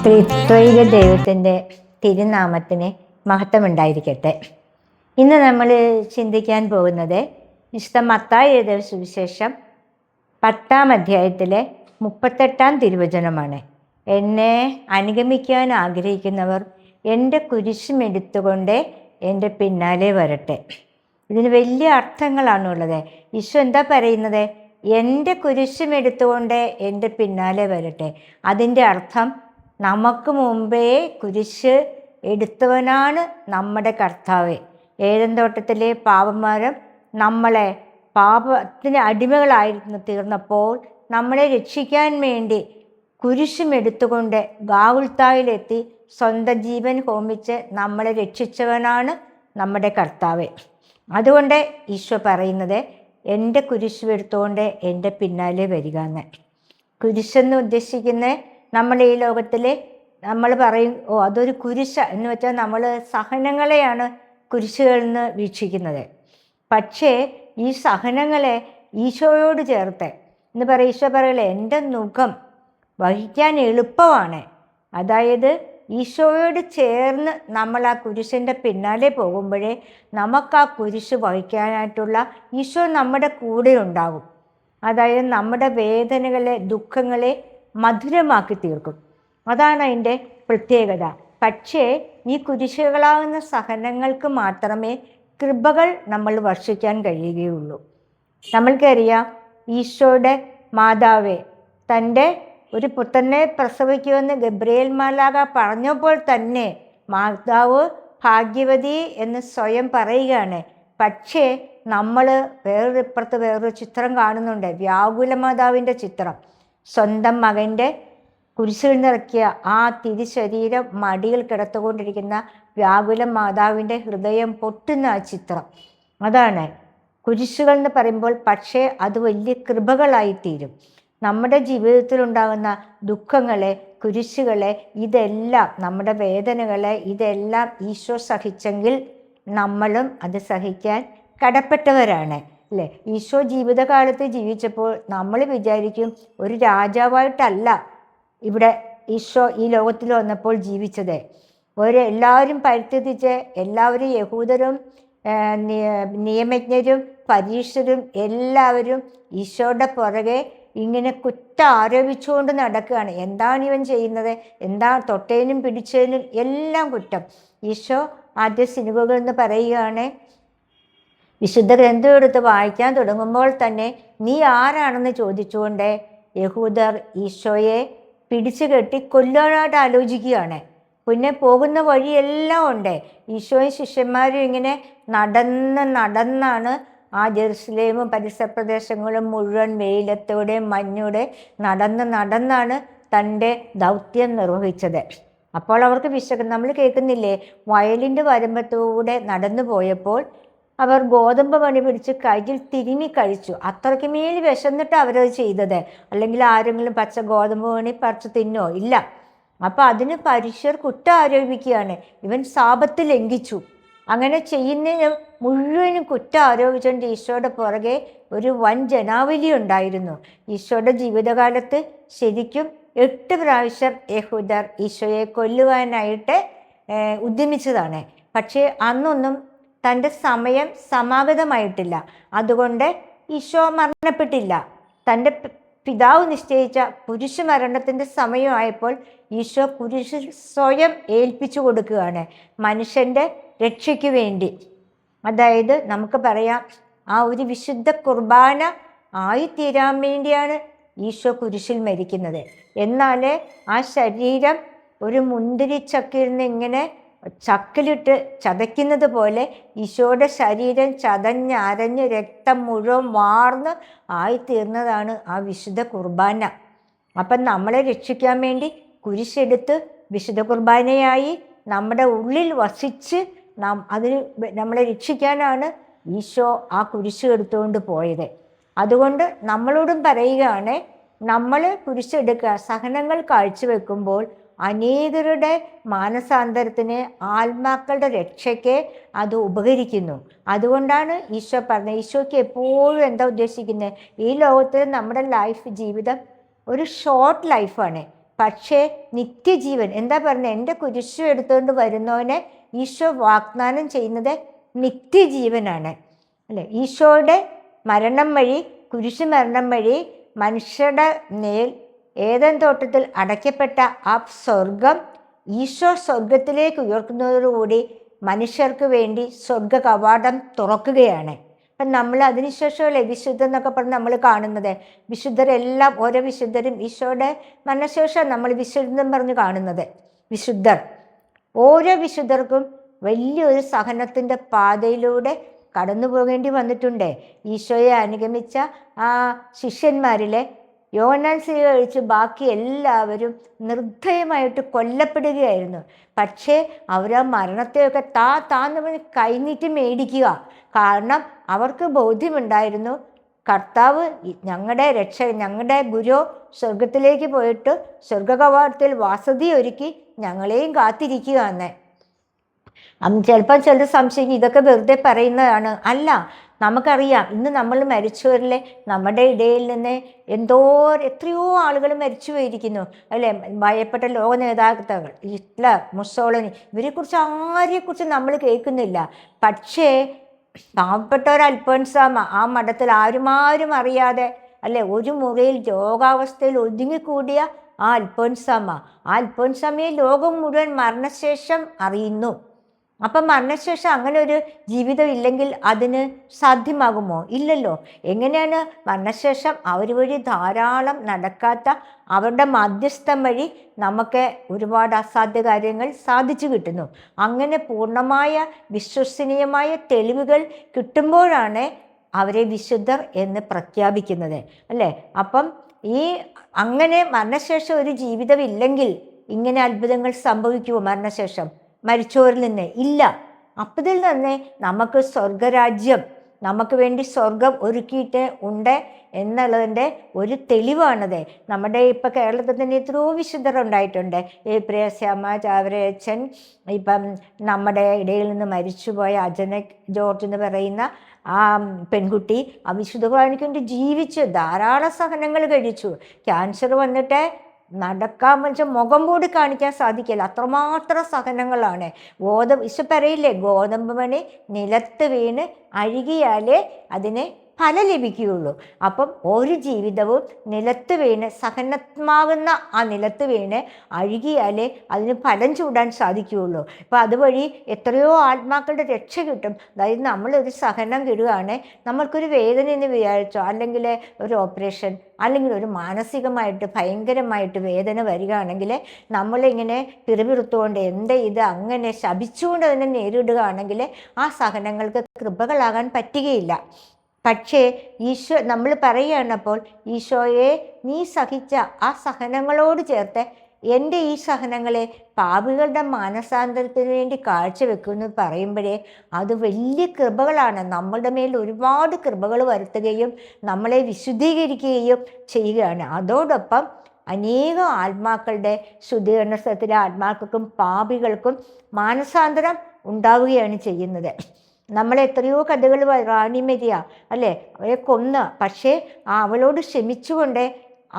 ത്രിത്വൈക ദൈവത്തിൻ്റെ തിരുനാമത്തിന് മഹത്വമുണ്ടായിരിക്കട്ടെ. ഇന്ന് നമ്മൾ ചിന്തിക്കാൻ പോകുന്നത് വിശുദ്ധ മത്തായി എഴുതിയ സുവിശേഷം 10-ാം അധ്യായത്തിലെ 38-ാം തിരുവചനമാണ്. എന്നെ അനുഗമിക്കാൻ ആഗ്രഹിക്കുന്നവർ എൻ്റെ കുരിശുമെടുത്തുകൊണ്ട് എൻ്റെ പിന്നാലെ വരട്ടെ. ഇതിന് വലിയ അർത്ഥങ്ങളാണുള്ളത്. ഈശോ എന്താ പറയുന്നത്? എൻ്റെ കുരിശുമെടുത്തുകൊണ്ട് എൻ്റെ പിന്നാലെ വരട്ടെ. അതിൻ്റെ അർത്ഥം നമുക്ക് മുമ്പേ കുരിശ് എടുത്തവനാണ് നമ്മുടെ കർത്താവ്. ഏദൻ തോട്ടത്തിലെ പാപന്മാരും നമ്മളെ പാപത്തിന് അടിമകളായിരുന്നു തീർന്നപ്പോൾ നമ്മളെ രക്ഷിക്കാൻ വേണ്ടി കുരിശുമെടുത്തുകൊണ്ട് ഗാഗുൽത്തായിലെത്തി സ്വന്തം ജീവൻ ഹോമിച്ച് നമ്മളെ രക്ഷിച്ചവനാണ് നമ്മുടെ കർത്താവ്. അതുകൊണ്ട് ഈശോ പറയുന്നത് എൻ്റെ കുരിശുമെടുത്തുകൊണ്ട് എൻ്റെ പിന്നാലെ വരിക എന്ന്. കുരിശെന്ന് ഉദ്ദേശിക്കുന്നത് നമ്മൾ ഈ ലോകത്തിൽ നമ്മൾ പറയും അതൊരു കുരിശ എന്ന് വെച്ചാൽ നമ്മൾ സഹനങ്ങളെയാണ് കുരിശുകളിൽ നിന്ന് വീക്ഷിക്കുന്നത്. പക്ഷേ ഈ സഹനങ്ങളെ ഈശോയോട് ചേർത്ത് എന്ന് പറയും. ഈശോ പറയല്ലേ, എൻ്റെ മുഖം വഹിക്കാൻ എളുപ്പമാണ്. അതായത് ഈശോയോട് ചേർന്ന് നമ്മൾ ആ കുരിശിൻ്റെ പിന്നാലെ പോകുമ്പോഴേ നമുക്ക് ആ കുരിശ് വഹിക്കാനായിട്ടുള്ള ഈശോ നമ്മുടെ കൂടെ ഉണ്ടാകും. അതായത് നമ്മുടെ വേദനകളെ, ദുഃഖങ്ങളെ മധുരമാക്കി തീർക്കും. അതാണ് അതിൻ്റെ പ്രത്യേകത. പക്ഷേ ഈ കുരിശുകളാകുന്ന സഹനങ്ങൾക്ക് മാത്രമേ കൃപകൾ നമ്മൾ വർഷിക്കാൻ കഴിയുകയുള്ളൂ. നമ്മൾക്കറിയാം, ഈശോയുടെ മാതാവേ തൻ്റെ ഒരു പുത്രനെ പ്രസവിക്കുമെന്ന് ഗബ്രിയേൽ മാലാഖ പറഞ്ഞപ്പോൾ തന്നെ മാതാവ് ഭാഗ്യവതി എന്ന് സ്വയം പറയുകയാണ്. പക്ഷേ നമ്മൾ വേറൊരു ചിത്രം കാണുന്നുണ്ട്, വ്യാകുല മാതാവിൻ്റെ ചിത്രം. സ്വന്തം മകൻ്റെ കുരിശിൽ നിറക്കിയ ആ തിരുശരീരം മടിയിൽ കിടത്തുകൊണ്ടിരിക്കുന്ന വ്യാകുല മാതാവിൻ്റെ ഹൃദയം പൊട്ടുന്ന ആ ചിത്രം. അതാണ് കുരിശുകൾ എന്ന് പറയുമ്പോൾ. പക്ഷേ അത് വലിയ കൃപകളായിത്തീരും. നമ്മുടെ ജീവിതത്തിലുണ്ടാകുന്ന ദുഃഖങ്ങളെ, കുരിശുകളെ, ഇതെല്ലാം നമ്മുടെ വേദനകളെ, ഇതെല്ലാം ഈശോ സഹിച്ചെങ്കിൽ നമ്മളും അത് സഹിക്കാൻ കടപ്പെട്ടവരാണ് അല്ലേ? ഈശോ ജീവിതകാലത്ത് ജീവിച്ചപ്പോൾ നമ്മൾ വിചാരിക്കും ഒരു രാജാവായിട്ടല്ല ഇവിടെ ഈശോ ഈ ലോകത്തിൽ വന്നപ്പോൾ ജീവിച്ചത്. എല്ലാവരും പരിത്യജിച്ച് എല്ലാവരും യഹൂദരും നിയമജ്ഞരും പരീക്ഷരും എല്ലാവരും ഈശോയുടെ പുറകെ ഇങ്ങനെ കുറ്റം ആരോപിച്ചുകൊണ്ട് നടക്കുകയാണ്. എന്താണ് ഇവൻ ചെയ്യുന്നത്? തൊട്ടേനും പിടിച്ചതിനും എല്ലാം കുറ്റം. ഈശോ ആദ്യ സിനുവകളിൽ നിന്ന് പറയുകയാണ്, വിശുദ്ധ ഗ്രന്ഥം എടുത്ത് വായിക്കാൻ തുടങ്ങുമ്പോൾ തന്നെ നീ ആരാണെന്ന് ചോദിച്ചുകൊണ്ട് യഹൂദർ ഈശോയെ പിടിച്ചു കെട്ടി കൊല്ലാനായിട്ട് ആലോചിക്കുകയാണ്. പിന്നെ പോകുന്ന വഴിയെല്ലാം ഉണ്ട്. ഈശോയും ശിഷ്യന്മാരും ഇങ്ങനെ നടന്നാണ് ആ ജെറുസലേമും പരിസര പ്രദേശങ്ങളും മുഴുവൻ വെയിലത്തോടെ മഞ്ഞൂടെ നടന്നാണ് തൻ്റെ ദൗത്യം നിർവഹിച്ചത്. അപ്പോൾ അവർക്ക് നമ്മൾ കേൾക്കുന്നില്ലേ, വയലിൻ്റെ വരമ്പത്തൂടെ നടന്നു പോയപ്പോൾ അവർ ഗോതമ്പ് മണി പിടിച്ച് കയ്യിൽ തിരുമി കഴിച്ചു. അത്രയ്ക്ക് മേൽ വിശന്നിട്ട് അവരത് ചെയ്തത്. അല്ലെങ്കിൽ ആരെങ്കിലും പച്ച ഗോതമ്പ് മണി പറിച്ച് തിന്നോ? ഇല്ല. അപ്പം അതിന് പരീക്ഷർ കുറ്റം ആരോപിക്കുകയാണ്, ഇവൻ സാബത്ത് ലംഘിച്ചു. അങ്ങനെ ചെയ്യുന്നതിന് മുഴുവനും കുറ്റം ആരോപിച്ചുകൊണ്ട് ഈശോയുടെ പുറകെ ഒരു വൻ ജനാവലി ഉണ്ടായിരുന്നു. ഈശോയുടെ ജീവിതകാലത്ത് ശരിക്കും 8 പ്രാവശ്യം യഹൂദർ ഈശോയെ കൊല്ലുവാനായിട്ട് ഉദ്യമിച്ചതാണ്. പക്ഷേ അന്നൊന്നും തൻ്റെ സമയം സമാഗതമായിട്ടില്ല. അതുകൊണ്ട് ഈശോ മരണപ്പെട്ടില്ല. തൻ്റെ പിതാവ് നിശ്ചയിച്ച കുരിശ് മരണത്തിൻ്റെ സമയമായപ്പോൾ ഈശോ കുരിശ് സ്വയം ഏൽപ്പിച്ചു കൊടുക്കുകയാണ് മനുഷ്യൻ്റെ രക്ഷയ്ക്ക് വേണ്ടി. അതായത് നമുക്ക് പറയാം, ആ ഒരു വിശുദ്ധ കുർബാന ആയിത്തീരാൻ വേണ്ടിയാണ് ഈശോ കുരിശിൽ മരിക്കുന്നത്. എന്നാൽ ആ ശരീരം ഒരു മുന്തിരിച്ചക്കിൽ നിന്ന് ഇങ്ങനെ ചക്കിലിട്ട് ചതയ്ക്കുന്നത് പോലെ ഈശോയുടെ ശരീരം ചതഞ്ഞരഞ്ഞ് രക്തം മുഴുവൻ വാർന്ന് ആയിത്തീർന്നതാണ് ആ വിശുദ്ധ കുർബാന. അപ്പം നമ്മളെ രക്ഷിക്കാൻ വേണ്ടി കുരിശെടുത്ത് വിശുദ്ധ കുർബാനയായി നമ്മുടെ ഉള്ളിൽ വസിച്ച് നമ്മളെ രക്ഷിക്കാനാണ് ഈശോ ആ കുരിശ് എടുത്തുകൊണ്ട് പോയത്. അതുകൊണ്ട് നമ്മളോടും പറയുകയാണ്, നമ്മൾ കുരിശെടുക്കുക, സഹനങ്ങൾ കാഴ്ചവെക്കുമ്പോൾ അനേകരുടെ മാനസാന്തരത്തിന്, ആത്മാക്കളുടെ രക്ഷയ്ക്ക് അത് ഉപകരിക്കുന്നു. അതുകൊണ്ടാണ് ഈശോ പറഞ്ഞത്. ഈശോയ്ക്ക് എപ്പോഴും എന്താ ഉദ്ദേശിക്കുന്നത്? ഈ ലോകത്തിൽ നമ്മുടെ ജീവിതം ഒരു ഷോർട്ട് ലൈഫാണ്. പക്ഷേ നിത്യജീവൻ എന്താ പറഞ്ഞത്? എൻ്റെ കുരിശു എടുത്തുകൊണ്ട് വരുന്നവനെ ഈശോ വാഗ്ദാനം ചെയ്യുന്നത് നിത്യജീവനാണ് അല്ലേ? ഈശോയുടെ മരണം വഴി, കുരിശു മരണം വഴി മനുഷ്യരുടെ മേൽ ഏദൻ തോട്ടത്തിൽ അടയ്ക്കപ്പെട്ട ആ സ്വർഗം ഈശോ സ്വർഗത്തിലേക്ക് ഉയർത്തുന്നതോടുകൂടി മനുഷ്യർക്ക് വേണ്ടി സ്വർഗ കവാടം തുറക്കുകയാണ്. അപ്പം നമ്മൾ അതിനുശേഷമല്ലേ വിശുദ്ധ എന്നൊക്കെ പറഞ്ഞ് നമ്മൾ കാണുന്നത്. വിശുദ്ധരെല്ലാം ഓരോ വിശുദ്ധരും ഈശോയുടെ മരണശേഷം നമ്മൾ വിശുദ്ധം പറഞ്ഞ് കാണുന്നത്. വിശുദ്ധർ ഓരോ വിശുദ്ധർക്കും വലിയൊരു സഹനത്തിൻ്റെ പാതയിലൂടെ കടന്നു പോകേണ്ടി വന്നിട്ടുണ്ട്. ഈശോയെ അനുഗമിച്ച ആ ശിഷ്യന്മാരിലെ യോഹന്നാൻ സ്ലീഹ ഒഴിച്ച് ബാക്കി എല്ലാവരും നിർദ്ധയമായിട്ട് കൊല്ലപ്പെടുകയായിരുന്നു. പക്ഷേ അവർ ആ മരണത്തെയൊക്കെ താന്ന് പറഞ്ഞ് കൈനീട്ടി മേടിക്കുക. കാരണം അവർക്ക് ബോധ്യമുണ്ടായിരുന്നു, കർത്താവ് ഞങ്ങളുടെ ഞങ്ങളുടെ ഗുരു സ്വർഗത്തിലേക്ക് പോയിട്ട് സ്വർഗകവാടത്തിൽ വസതി ഒരുക്കി ഞങ്ങളെയും കാത്തിരിക്കുക എന്ന്. ചിലപ്പോൾ ചിലർ സംശയിക്കും ഇതൊക്കെ വെറുതെ പറയുന്നതാണ്. അല്ല, നമുക്കറിയാം ഇന്ന് നമ്മൾ മരിച്ചവരിലെ നമ്മുടെ ഇടയിൽ നിന്ന് എത്രയോ ആളുകൾ മരിച്ചു പോയിരിക്കുന്നു അല്ലേ? ഭയപ്പെട്ട ലോക നേതാക്കൾ ഹിറ്റ്ലർ, മുസോളിനി, ഇവരെക്കുറിച്ച് ആരെക്കുറിച്ച് നമ്മൾ കേൾക്കുന്നില്ല. പക്ഷേ പാവപ്പെട്ട ഒരു അൽഫോൻസാമ ആ മഠത്തിൽ ആരും അറിയാതെ അല്ലെ ഒരു മുറിയിൽ രോഗാവസ്ഥയിൽ ഒതുങ്ങിക്കൂടിയ ആ അൽഫോൻസാമയെ ലോകം മുഴുവൻ മരണശേഷം അറിയുന്നു. അപ്പം മരണശേഷം അങ്ങനെ ഒരു ജീവിതം ഇല്ലെങ്കിൽ അതിന് സാധ്യമാകുമോ? ഇല്ലല്ലോ. എങ്ങനെയാണ് മരണശേഷം അവർ വഴി ധാരാളം നടക്കാത്ത അവരുടെ മധ്യസ്ഥം വഴി നമുക്ക് ഒരുപാട് അസാധ്യ കാര്യങ്ങൾ സാധിച്ചു കിട്ടുന്നു. അങ്ങനെ പൂർണ്ണമായ വിശ്വസനീയമായ തെളിവുകൾ കിട്ടുമ്പോഴാണ് അവരെ വിശുദ്ധർ എന്ന് പ്രഖ്യാപിക്കുന്നത് അല്ലേ? അപ്പം അങ്ങനെ മരണശേഷം ഒരു ജീവിതം ഇല്ലെങ്കിൽ ഇങ്ങനെ അത്ഭുതങ്ങൾ സംഭവിക്കുമോ? മരണശേഷം മരിച്ചവരിൽ നിന്ന് ഇല്ല. അപ്പതിൽ തന്നെ നമുക്ക് സ്വർഗരാജ്യം, നമുക്ക് വേണ്ടി സ്വർഗം ഒരുക്കിയിട്ട് ഉണ്ട് എന്നുള്ളതിൻ്റെ ഒരു തെളിവാണത്. നമ്മുടെ ഇപ്പം കേരളത്തിൽ തന്നെ എത്രയോ വിശുദ്ധർ ഉണ്ടായിട്ടുണ്ട്. പ്രിയശ്യാമ ചാവറയച്ചൻ, ഇപ്പം നമ്മുടെ ഇടയിൽ നിന്ന് മരിച്ചുപോയ അജനക് ജോർജ് എന്ന് പറയുന്ന ആ പെൺകുട്ടി ആ വിശുദ്ധ കുർബാനയ്ക്ക് വേണ്ടി ജീവിച്ചു ധാരാളം സഹനങ്ങൾ കഴിച്ചു. ക്യാൻസർ വന്നിട്ട് നടക്കാൻ വെച്ചാൽ മുഖം കൂടി കാണിക്കാൻ സാധിക്കില്ല, അത്രമാത്രം സഹനങ്ങളാണ്. ഈശോ പറയില്ലേ, ഗോതമ്പ് മണി നിലത്ത് വീണ് അഴുകിയാലേ അതിന് ഫലം ലഭിക്കുകയുള്ളൂ. അപ്പം ഒരു ജീവിതവും നിലത്ത് വീണ് സഹനമാകുന്ന ആ നിലത്ത് വീണ് അഴുകിയാലേ അതിന് ഫലം ചൂടാൻ സാധിക്കുകയുള്ളൂ. അപ്പം അതുവഴി എത്രയോ ആത്മാക്കളുടെ രക്ഷ കിട്ടും. അതായത് നമ്മളൊരു സഹനം കിടുകയാണ്, നമ്മൾക്കൊരു വേദന എന്ന് വിചാരിച്ചോ, അല്ലെങ്കിൽ ഒരു ഓപ്പറേഷൻ, അല്ലെങ്കിൽ ഒരു മാനസികമായിട്ട് ഭയങ്കരമായിട്ട് വേദന വരികയാണെങ്കിൽ നമ്മളിങ്ങനെ പിറുപിറുത്തുകൊണ്ട് ഇത് അങ്ങനെ ശപിച്ചുകൊണ്ട് അതിനെ നേരിടുകയാണെങ്കിൽ ആ സഹനങ്ങൾക്ക് കൃപകളാകാൻ പറ്റുകയില്ല. പക്ഷേ ഈശോ നമ്മൾ പറയുകയാണ്, അപ്പോൾ ഈശോയെ നീ സഹിച്ച ആ സഹനങ്ങളോട് ചേർത്ത് എൻ്റെ ഈ സഹനങ്ങളെ പാപികളുടെ മാനസാന്തരത്തിന് വേണ്ടി കാഴ്ചവെക്കുമെന്ന് പറയുമ്പോഴേ അത് വലിയ കൃപകളാണ്. നമ്മളുടെ മേൽ ഒരുപാട് കൃപകൾ വരുത്തുകയും നമ്മളെ വിശുദ്ധീകരിക്കുകയും ചെയ്യുകയാണ്. അതോടൊപ്പം അനേകം ആത്മാക്കളുടെ ശുദ്ധീകരണ സ്ഥലത്തിലെ ആത്മാക്കൾക്കും പാപികൾക്കും മാനസാന്തരം ഉണ്ടാവുകയാണ് ചെയ്യുന്നത്. നമ്മളെത്രയോ കഥകൾ, റാണി മരിയ അല്ലേ, അവരെ കൊന്ന്, പക്ഷേ അവളോട് ക്ഷമിച്ചുകൊണ്ട്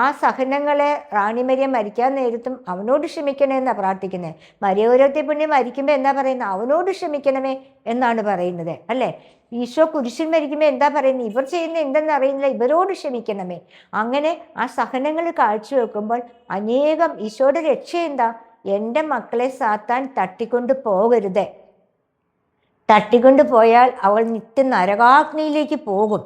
ആ സഹനങ്ങളെ റാണി മരിയ മരിക്കാൻ നേരത്തും അവനോട് ക്ഷമിക്കണമെന്നാണ് പ്രാർത്ഥിക്കുന്നത്. മരിയോരത്തെ പുണ്യം മരിക്കുമ്പോൾ എന്താ പറയുന്നത്? അവനോട് ക്ഷമിക്കണമേ എന്നാണ് പറയുന്നത് അല്ലേ? ഈശോ കുരിശിൽ മരിക്കുമ്പോൾ എന്താ പറയുന്നത്? ഇവർ ചെയ്യുന്ന എന്തെന്ന് അറിയുന്നില്ല, ഇവരോട് ക്ഷമിക്കണമേ. അങ്ങനെ ആ സഹനങ്ങൾ കാഴ്ചവെക്കുമ്പോൾ അനേകം ഈശോയുടെ രക്ഷ എന്താ? എൻ്റെ മക്കളെ സാത്താൻ തട്ടിക്കൊണ്ട് പോകരുത്. തട്ടിക്കൊണ്ട് പോയാൽ അവൾ നിത്യ നരകാഗ്നിയിലേക്ക് പോകും,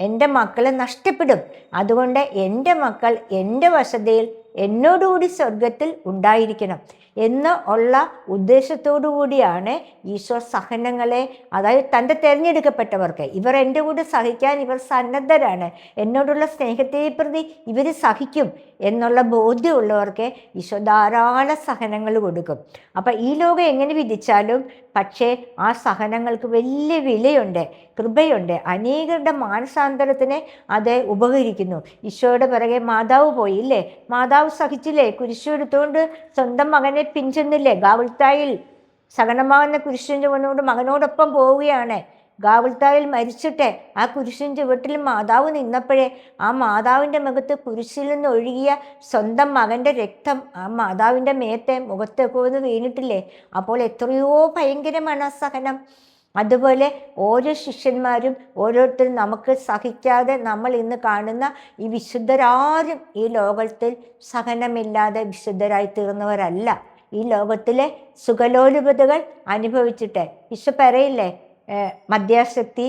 എൻ്റെ മക്കളെ നഷ്ടപ്പെടും. അതുകൊണ്ട് എൻ്റെ മക്കൾ എൻ്റെ വശതയിൽ എന്നോടുകൂടി സ്വർഗത്തിൽ ഉണ്ടായിരിക്കണം എന്ന് ഉള്ള ഉദ്ദേശത്തോടു കൂടിയാണ് ഈശോ സഹനങ്ങളെ, അതായത് തൻ്റെ തിരഞ്ഞെടുക്കപ്പെട്ടവർക്ക്, ഇവർ എൻ്റെ കൂടെ സഹിക്കാൻ ഇവർ സന്നദ്ധരാണ്, എന്നോടുള്ള സ്നേഹത്തെ പ്രതി ഇവർ സഹിക്കും എന്നുള്ള ബോധ്യമുള്ളവർക്ക് ഈശോ ധാരാളം സഹനങ്ങൾ കൊടുക്കും. അപ്പം ഈ ലോകം എങ്ങനെ വിധിച്ചാലും പക്ഷേ ആ സഹനങ്ങൾക്ക് വലിയ വിലയുണ്ട്, കൃപയുണ്ട്. അനേകരുടെ മാനസാന്തരത്തിന് അത് ഉപകരിക്കുന്നു. ഈശോയുടെ പിറകെ മാതാവ് പോയി ഇല്ലേ, മാതാവ് സഹിച്ചില്ലേ, കുരിശെടുത്തുകൊണ്ട് സ്വന്തം മകനെ പിഞ്ചെന്നില്ലേ, ഗാവൽത്തായിൽ സഹനമാകുന്ന കുരിശിൻ്റെ മുന്നോട്ട് മകനോടൊപ്പം പോവുകയാണ്. ഗാഗുൽത്തായിൽ മരിച്ചിട്ട് ആ കുരിശിൻ ചുവട്ടിൽ മാതാവ് നിന്നപ്പോഴേ ആ മാതാവിൻ്റെ മുഖത്ത് കുരിശിൽ നിന്ന് ഒഴുകിയ സ്വന്തം മകൻ്റെ രക്തം ആ മാതാവിൻ്റെ മേത്തെ മുഖത്തൊക്കെ ഒന്ന് വീണിട്ടില്ലേ? അപ്പോൾ എത്രയോ ഭയങ്കരമാണ് ആ സഹനം. അതുപോലെ ഓരോ ശിഷ്യന്മാരും ഓരോരുത്തരും നമുക്ക് സഹിക്കാതെ നമ്മൾ ഇന്ന് കാണുന്ന ഈ വിശുദ്ധരാരും ഈ ലോകത്തിൽ സഹനമില്ലാതെ വിശുദ്ധരായി തീർന്നവരല്ല. ഈ ലോകത്തിലെ സുഖലോലുപതകൾ അനുഭവിച്ചിട്ട് ഈശോ പറയില്ലേ, മദ്യാസക്തി,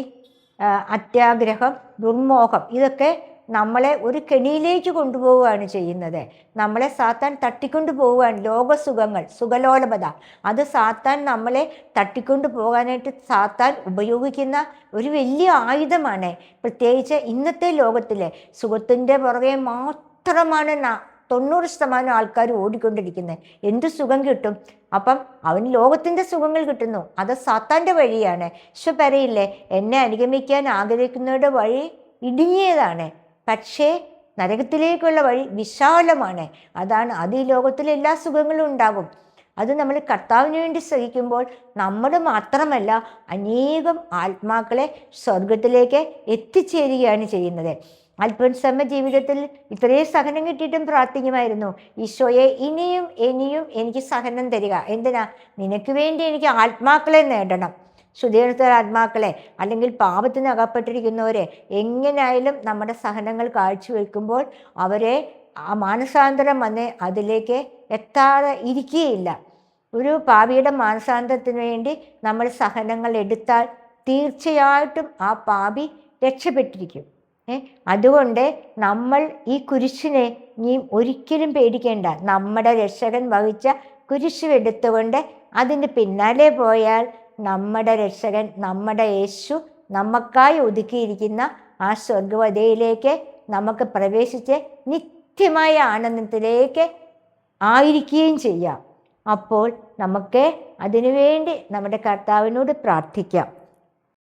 അത്യാഗ്രഹം, ദുർമോഹം, ഇതൊക്കെ നമ്മളെ ഒരു കെണിയിലേക്ക് കൊണ്ടുപോവുകയാണ് ചെയ്യുന്നത്. നമ്മളെ സാത്താൻ തട്ടിക്കൊണ്ടു പോവുകയാണ്. ലോകസുഖങ്ങൾ, സുഖലോലപത, അത് സാത്താൻ നമ്മളെ തട്ടിക്കൊണ്ടു പോകാനായിട്ട് സാത്താൻ ഉപയോഗിക്കുന്ന ഒരു വലിയ ആയുധമാണ്. പ്രത്യേകിച്ച് ഇന്നത്തെ ലോകത്തിലെ സുഖത്തിൻ്റെ പുറകെ മാത്രമാണ് 90% ആൾക്കാർ ഓടിക്കൊണ്ടിരിക്കുന്നത്. എന്ത് സുഖം കിട്ടും? അപ്പം അവന് ലോകത്തിൻ്റെ സുഖങ്ങൾ കിട്ടുന്നു, അത് സാത്താൻ്റെ വഴിയാണ്. ഈശോ പറയില്ലേ, എന്നെ അനുഗമിക്കാൻ ആഗ്രഹിക്കുന്നവരുടെ വഴി ഇടുങ്ങിയതാണ്, പക്ഷേ നരകത്തിലേക്കുള്ള വഴി വിശാലമാണ്. അത് ഈ ലോകത്തിലെ എല്ലാ സുഖങ്ങളും ഉണ്ടാകും. അത് നമ്മൾ കർത്താവിന് വേണ്ടി സഹിക്കുമ്പോൾ നമ്മൾ മാത്രമല്ല, അനേകം ആത്മാക്കളെ സ്വർഗത്തിലേക്ക് എത്തിച്ചേരുകയാണ് ചെയ്യുന്നത്. അൽഫോൻസാമ്മ ജീവിതത്തിൽ ഇത്രയും സഹനം കിട്ടിയിട്ടും പ്രാർത്ഥിക്കുമായിരുന്നു, ഈശോയെ ഇനിയും ഇനിയും എനിക്ക് സഹനം തരിക. എന്തിനാ? നിനക്ക് വേണ്ടി എനിക്ക് ആത്മാക്കളെ നേടണം, ശുദ്ധീകരണ ആത്മാക്കളെ, അല്ലെങ്കിൽ പാപത്തിന് അകപ്പെട്ടിരിക്കുന്നവരെ. എങ്ങനെയായാലും നമ്മുടെ സഹനങ്ങൾ കാഴ്ചവെക്കുമ്പോൾ അവരെ ആ മാനസാന്തരം വന്ന് അതിലേക്ക് എത്താതെ ഇരിക്കുകയില്ല. ഒരു പാപിയുടെ മാനസാന്തരത്തിന് വേണ്ടി നമ്മൾ സഹനങ്ങൾ എടുത്താൽ തീർച്ചയായിട്ടും ആ പാപി രക്ഷപ്പെട്ടിരിക്കും. അതുകൊണ്ട് നമ്മൾ ഈ കുരിശിനെ നീ ഒരിക്കലും പേടിക്കേണ്ട. നമ്മുടെ രക്ഷകൻ വഹിച്ച കുരിശ് എടുത്തുകൊണ്ട് അതിന് പിന്നാലെ പോയാൽ നമ്മുടെ രക്ഷകൻ, നമ്മുടെ യേശു നമുക്കായി ഒതുക്കിയിരിക്കുന്ന ആ സ്വർഗവതയിലേക്ക് നമുക്ക് പ്രവേശിച്ച് നിത്യമായ ആനന്ദത്തിലേക്ക് ആയിരിക്കുകയും ചെയ്യാം. അപ്പോൾ നമുക്ക് അതിനുവേണ്ടി നമ്മുടെ കർത്താവിനോട് പ്രാർത്ഥിക്കാം.